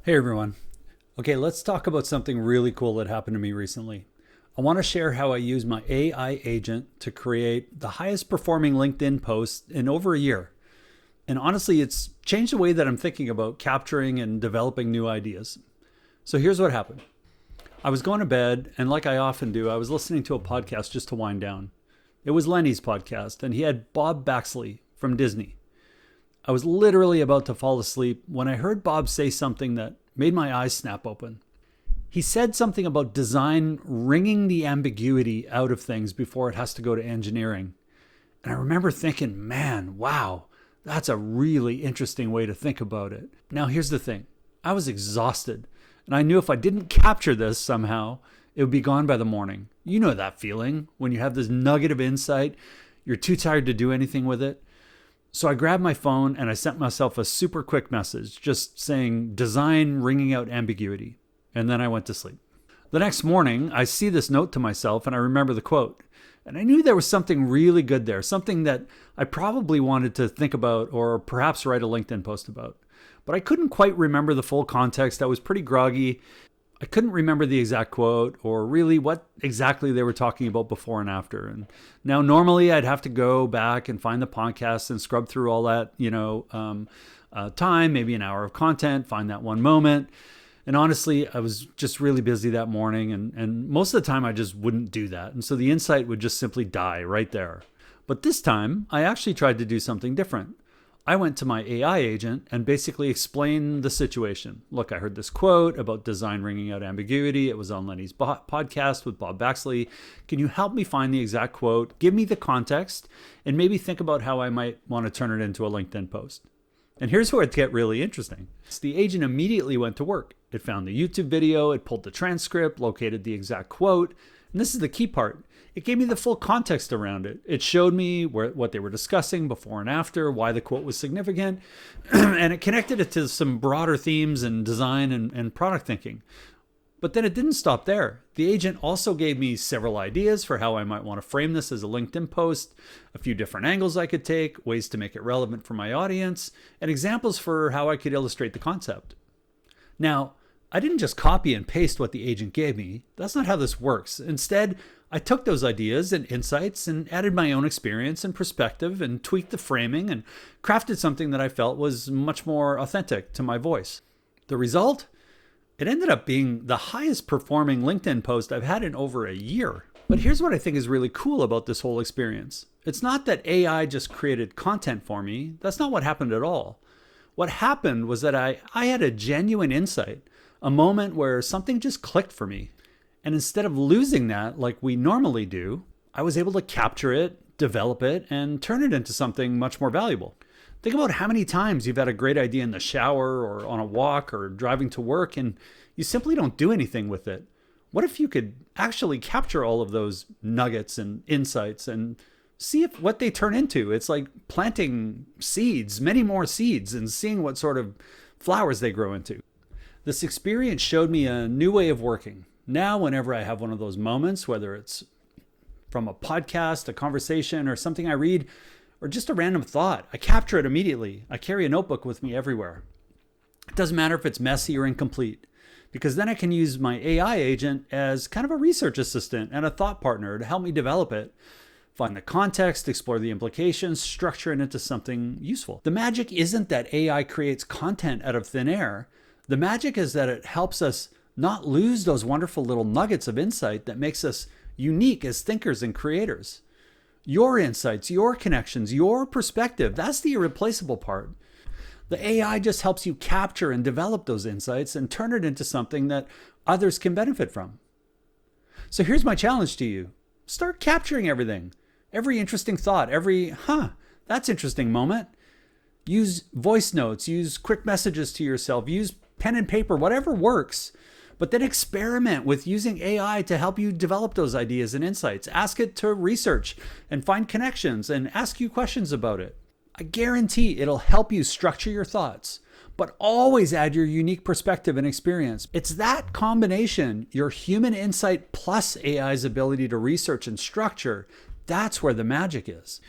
Hey everyone. Okay, let's talk about something really cool that happened to me recently. I want to share how I use my AI agent to create the highest performing LinkedIn post in over a year. And honestly, it's changed the way that I'm thinking about capturing and developing new ideas. So here's what happened. I was going to bed, and like I often do, I was listening to a podcast just to wind down. It was Lenny's podcast, and he had Bob Baxley from Disney. I was literally about to fall asleep when I heard Bob say something that made my eyes snap open. He said something about design wringing the ambiguity out of things before it has to go to engineering. And I remember thinking, man, wow, that's a really interesting way to think about it. Now, here's the thing. I was exhausted, and I knew if I didn't capture this somehow, it would be gone by the morning. You know that feeling when you have this nugget of insight, you're too tired to do anything with it. So I grabbed my phone and I sent myself a super quick message just saying design wringing out ambiguity. And then I went to sleep. The next morning, I see this note to myself and I remember the quote. And I knew there was something really good there, something that I probably wanted to think about or perhaps write a LinkedIn post about. But I couldn't quite remember the full context. I was pretty groggy. I couldn't remember the exact quote or really what exactly they were talking about before and after. And now normally I'd have to go back and find the podcast and scrub through all that, time, maybe an hour of content, find that one moment. And honestly, I was just really busy that morning and most of the time I just wouldn't do that. And so the insight would just simply die right there. But this time I actually tried to do something different. I went to my AI agent and basically explained the situation. Look, I heard this quote about design wringing out ambiguity. It was on Lenny's podcast with Bob Baxley. Can you help me find the exact quote, give me the context, and maybe think about how I might want to turn it into a LinkedIn post? And here's where it gets really interesting. The agent immediately went to work. It found the YouTube video, it pulled the transcript, located the exact quote. And this is the key part. It gave me the full context around it. It showed me what they were discussing before and after, why the quote was significant, and it connected it to some broader themes in design and product thinking. But then it didn't stop there. The agent also gave me several ideas for how I might want to frame this as a LinkedIn post, a few different angles I could take, ways to make it relevant for my audience, and examples for how I could illustrate the concept. Now, I didn't just copy and paste what the agent gave me. That's not how this works. Instead, I took those ideas and insights and added my own experience and perspective and tweaked the framing and crafted something that I felt was much more authentic to my voice. The result? It ended up being the highest performing LinkedIn post I've had in over a year. But here's what I think is really cool about this whole experience. It's not that AI just created content for me. That's not what happened at all. What happened was that I had a genuine insight, a moment where something just clicked for me. And instead of losing that like we normally do, I was able to capture it, develop it, and turn it into something much more valuable. Think about how many times you've had a great idea in the shower or on a walk or driving to work and you simply don't do anything with it. What if you could actually capture all of those nuggets and insights and see what they turn into? It's like planting seeds, many more seeds, and seeing what sort of flowers they grow into. This experience showed me a new way of working. Now, whenever I have one of those moments, whether it's from a podcast, a conversation, or something I read, or just a random thought, I capture it immediately. I carry a notebook with me everywhere. It doesn't matter if it's messy or incomplete, because then I can use my AI agent as kind of a research assistant and a thought partner to help me develop it, find the context, explore the implications, structure it into something useful. The magic isn't that AI creates content out of thin air. The magic is that it helps us not lose those wonderful little nuggets of insight that makes us unique as thinkers and creators. Your insights, your connections, your perspective, that's the irreplaceable part. The AI just helps you capture and develop those insights and turn it into something that others can benefit from. So here's my challenge to you. Start capturing everything. Every interesting thought, every, that's interesting moment. Use voice notes, use quick messages to yourself, use pen and paper, whatever works. But then experiment with using AI to help you develop those ideas and insights. Ask it to research and find connections and ask you questions about it. I guarantee it'll help you structure your thoughts, but always add your unique perspective and experience. It's that combination, your human insight plus AI's ability to research and structure, that's where the magic is.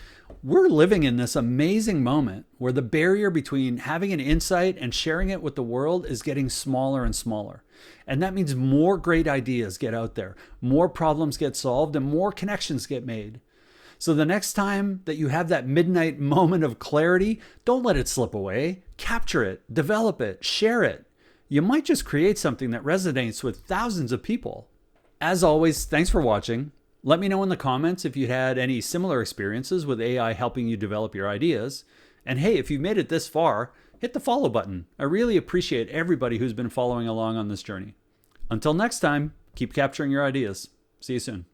We're living in this amazing moment where the barrier between having an insight and sharing it with the world is getting smaller and smaller. And that means more great ideas get out there, more problems get solved, and more connections get made. So the next time that you have that midnight moment of clarity, don't let it slip away. Capture it, develop it, share it. You might just create something that resonates with thousands of people. As always, thanks for watching. Let me know in the comments if you had any similar experiences with AI helping you develop your ideas. And hey, if you've made it this far, hit the follow button. I really appreciate everybody who's been following along on this journey. Until next time, keep capturing your ideas. See you soon.